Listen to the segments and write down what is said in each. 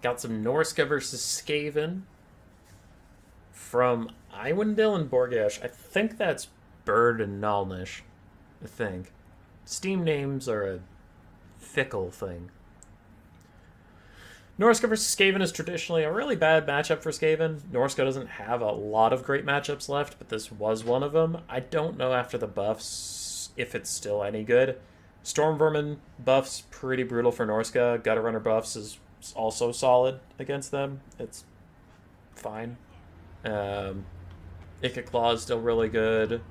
Got some Norska versus Skaven from Iwendil and Borgash. I think that's Bird and Nalnish. I think. Steam names are a fickle thing. Norska versus Skaven is traditionally a really bad matchup for Skaven. Norska doesn't have a lot of great matchups left, but this was one of them. I don't know after the buffs if it's still any good. Storm Vermin buffs, pretty brutal for Norska. Gutter Runner buffs is also solid against them. It's fine. Ikit Claw is still really good.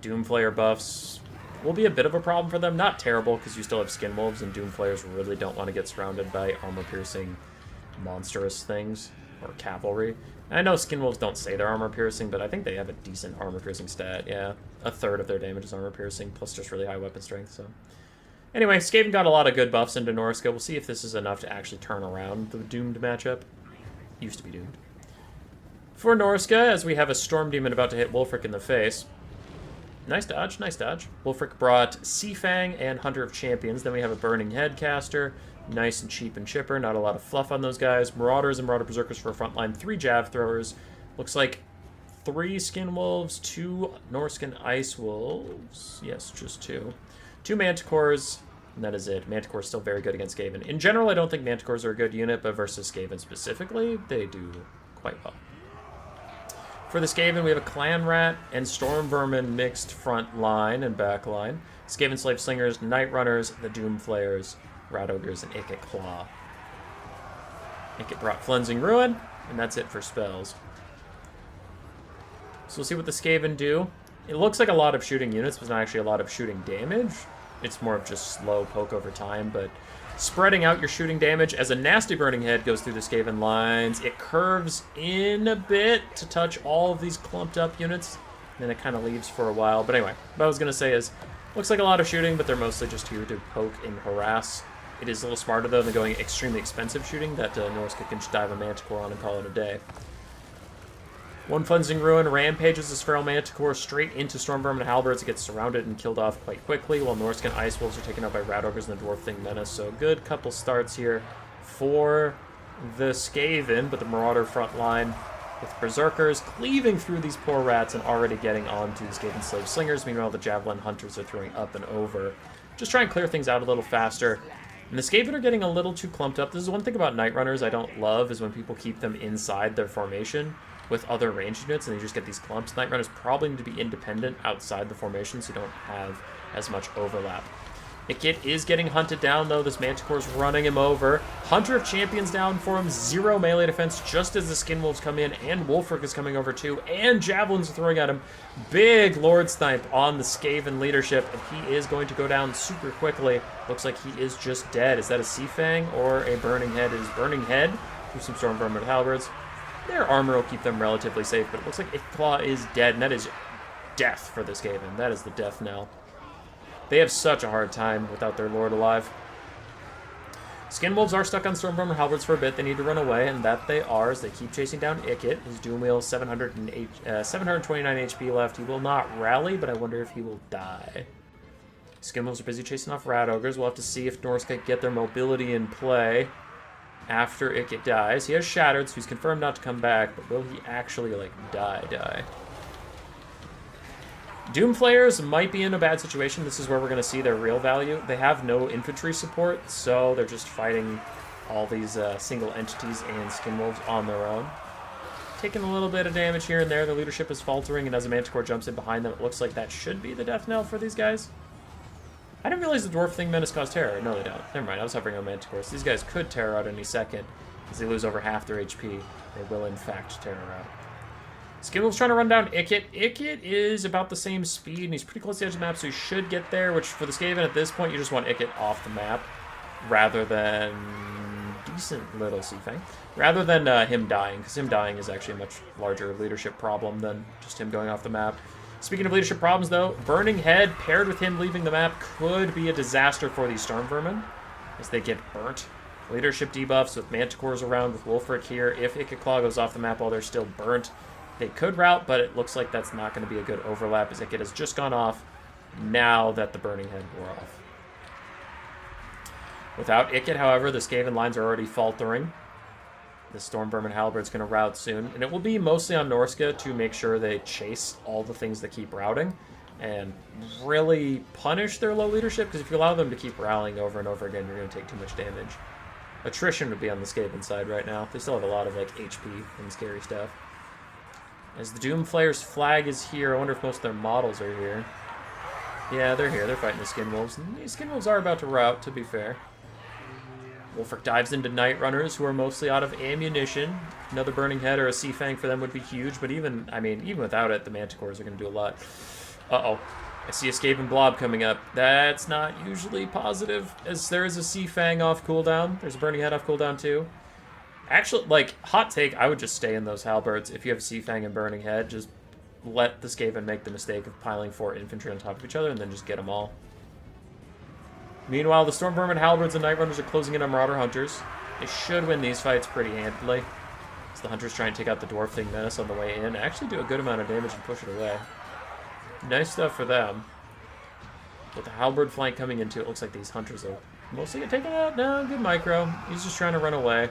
Doomflayer buffs will be a bit of a problem for them. Not terrible, because you still have Skinwolves, and Doomflayers really don't want to get surrounded by armor-piercing monstrous things, or cavalry. And I know Skinwolves don't say they're armor-piercing, but I think they have a decent armor-piercing stat, yeah. A third of their damage is armor-piercing, plus just really high weapon strength, so... Anyway, Skaven got a lot of good buffs into Norska. We'll see if this is enough to actually turn around the doomed matchup. Used to be doomed. For Norska, as we have a Storm Demon about to hit Wulfric in the face... Nice dodge, nice dodge. Wulfric brought Seafang and Hunter of Champions. Then we have a Burning Head caster. Nice and cheap and chipper. Not a lot of fluff on those guys. Marauders and Marauder Berserkers for a front line. 3 Jav Throwers. Looks like 3 Skin Wolves, 2 Norskin Ice Wolves. Yes, just 2. 2 Manticores, and that is it. Manticore's still very good against Skaven. In general, I don't think Manticores are a good unit, but versus Skaven specifically, they do quite well. For the Skaven, we have a Clan Rat and Storm Vermin mixed front line and back line. Skaven Slave Slingers, Night Runners, the Doom Flayers, Rat Ogres, and Ikit Claw. Ikit brought Cleansing Ruin, and that's it for spells. So we'll see what the Skaven do. It looks like a lot of shooting units, but it's not actually a lot of shooting damage. It's more of just slow poke over time, but spreading out your shooting damage as a nasty Burning Head goes through the Skaven lines. It curves in a bit to touch all of these clumped up units, and then it kind of leaves for a while. But anyway, what I was going to say is, looks like a lot of shooting, but they're mostly just here to poke and harass. It is a little smarter, though, than going extremely expensive shooting that Norska can just dive a Manticore on and call it a day. One Cleansing Ruin rampages this Feral Manticore straight into Storm Vermin and Halberds. It gets surrounded and killed off quite quickly, while Norscan Ice Wolves are taken out by Rat Ogres and the Dwarf Thing Menace. So good couple starts here for the Skaven, but the Marauder front line with Berserkers cleaving through these poor rats and already getting onto the Skaven Slave Slingers. Meanwhile, the Javelin Hunters are throwing up and over. Just try and clear things out a little faster. And the Skaven are getting a little too clumped up. This is one thing about Night Runners I don't love, is when people keep them inside their formation with other ranged units, and they just get these clumps. Night Runners probably need to be independent outside the formation, so you don't have as much overlap. Ikit is getting hunted down, though. This Manticore's running him over. Hunter of Champions down for him. 0 melee defense just as the Skin Wolves come in, and Wulfric is coming over too, and Javelins are throwing at him. Big Lord Snipe on the Skaven leadership, and he is going to go down super quickly. Looks like he is just dead. Is that a Seafang or a Burning Head? It is Burning Head through some Storm Vermin Halberds. Their armor will keep them relatively safe, but it looks like Ikit Claw is dead, and that is death for this Skaven. That is the death knell. They have such a hard time without their lord alive. Skin Wolves are stuck on Storm Vermin Halberds for a bit. They need to run away, and that they are as they keep chasing down Ikit. His Doom Wheel, 729 HP left. He will not rally, but I wonder if he will die. Skin Wolves are busy chasing off Rat Ogres. We'll have to see if Norska get their mobility in play after Ikit dies. He has Shattered, so he's confirmed not to come back, but will he actually, like, die? Doomflayers might be in a bad situation. This is where we're going to see their real value. They have no infantry support, so they're just fighting all these single entities and Skin Wolves on their own. Taking a little bit of damage here and there. The leadership is faltering, and as a Manticore jumps in behind them, it looks like that should be the death knell for these guys. I didn't realize the Dwarf Thing Menace caused terror. No, they don't. Never mind, I was hovering on Manticores. These guys could terror out any second. As they lose over half their HP, they will in fact terror out. Skin Wolf's trying to run down Ikit. Ikit is about the same speed, and he's pretty close to the edge of the map, so he should get there, which for the Skaven at this point, you just want Ikit off the map, rather than decent little Seafang. Rather than him dying, because him dying is actually a much larger leadership problem than just him going off the map. Speaking of leadership problems, though, Burning Head paired with him leaving the map could be a disaster for these Storm Vermin, as they get burnt. Leadership debuffs with Manticores around, with Wulfric here. If Ikit Claw goes off the map while they're still burnt, they could rout, but it looks like that's not going to be a good overlap, as Ikit has just gone off now that the Burning Head wore off. Without Icket, however, the Skaven lines are already faltering. The Stormvermin Halberd's going to rout soon, and it will be mostly on Norska to make sure they chase all the things that keep routing and really punish their low leadership, because if you allow them to keep rallying over and over again, you're going to take too much damage. Attrition would be on the Skaven side right now. They still have a lot of like HP and scary stuff. As the Doomflayer's flag is here, I wonder if most of their models are here. Yeah, they're here. They're fighting the Skinwolves. And these Skinwolves are about to rout, to be fair. Wolfric dives into Night Runners, who are mostly out of ammunition. Another Burning Head or a Sea Fang for them would be huge, but even without it, the Manticores are going to do a lot. Uh-oh. I see a Skaven Blob coming up. That's not usually positive, as there is a Sea Fang off cooldown. There's a Burning Head off cooldown, too. Actually, like, hot take, I would just stay in those Halberds. If you have Sea Fang and Burning Head, just let the Skaven make the mistake of piling 4 infantry on top of each other, and then just get them all. Meanwhile, the Stormvermin Halberds and Night Runners are closing in on Marauder Hunters. They should win these fights pretty handily, as the Hunters try and take out the Dwarf Thing Menace on the way in. Actually do a good amount of damage and push it away. Nice stuff for them. With the Halberd flank coming into it, looks like these Hunters will mostly get taken out. No, good micro. He's just trying to run away,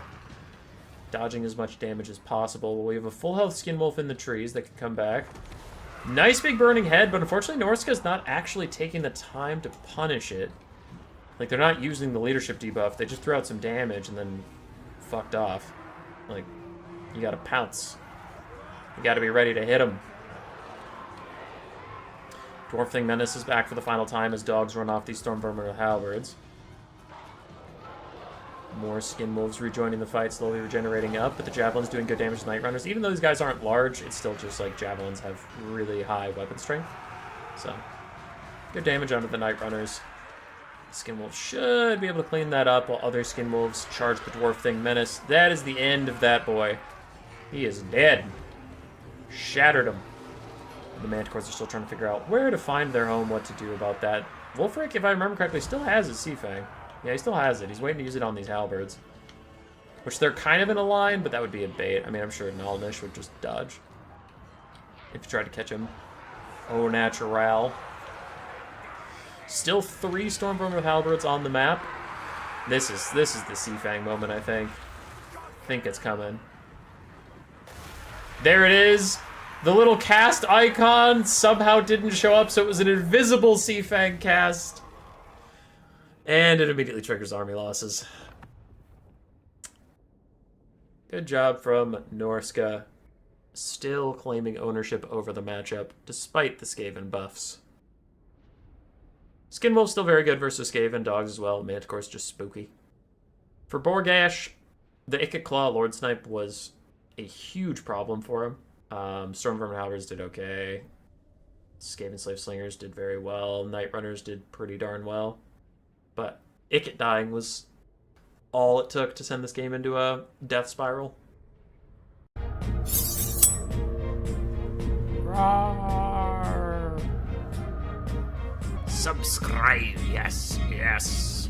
dodging as much damage as possible. We have a full health Skinwolf in the trees that can come back. Nice big Burning Head, but unfortunately Norska's not actually taking the time to punish it. Like, they're not using the leadership debuff. They just threw out some damage and then fucked off. Like, you gotta pounce. You gotta be ready to hit them. Dwarf Thing Menace is back for the final time as dogs run off these Stormvermin with Halberds. More Skinwolves rejoining the fight, slowly regenerating up, but the Javelins doing good damage to Night Runners. Even though these guys aren't large, it's still just like Javelins have really high weapon strength. So, good damage onto the Night Runners. Skinwolves should be able to clean that up while other Skinwolves charge the Dwarf Thing Menace. That is the end of that boy. He is dead. Shattered him. The Manticores are still trying to figure out where to find their home, what to do about that. Wolfric, if I remember correctly, still has his Sea Fang. Yeah, he still has it. He's waiting to use it on these Halberds. Which they're kind of in a line, but that would be a bait. I mean, I'm sure Nalnish would just dodge if you tried to catch him. Au natural. Still 3 Stormvermin with Halberds on the map. This is the Sea Fang moment, I think. I think it's coming. There it is. The little cast icon somehow didn't show up, so it was an invisible Sea Fang cast. And it immediately triggers army losses. Good job from Norska. Still claiming ownership over the matchup, despite the Skaven buffs. Skinwolf's still very good versus Skaven. Dogs as well. Manticore's just spooky. For Borgash, the Icket Claw Lord Snipe was a huge problem for him. Stormvermin Halberds did okay. Skaven Slave Slingers did very well. Night Runners did pretty darn well. But Icket dying was all it took to send this game into a death spiral. Roar. Subscribe, yes, yes.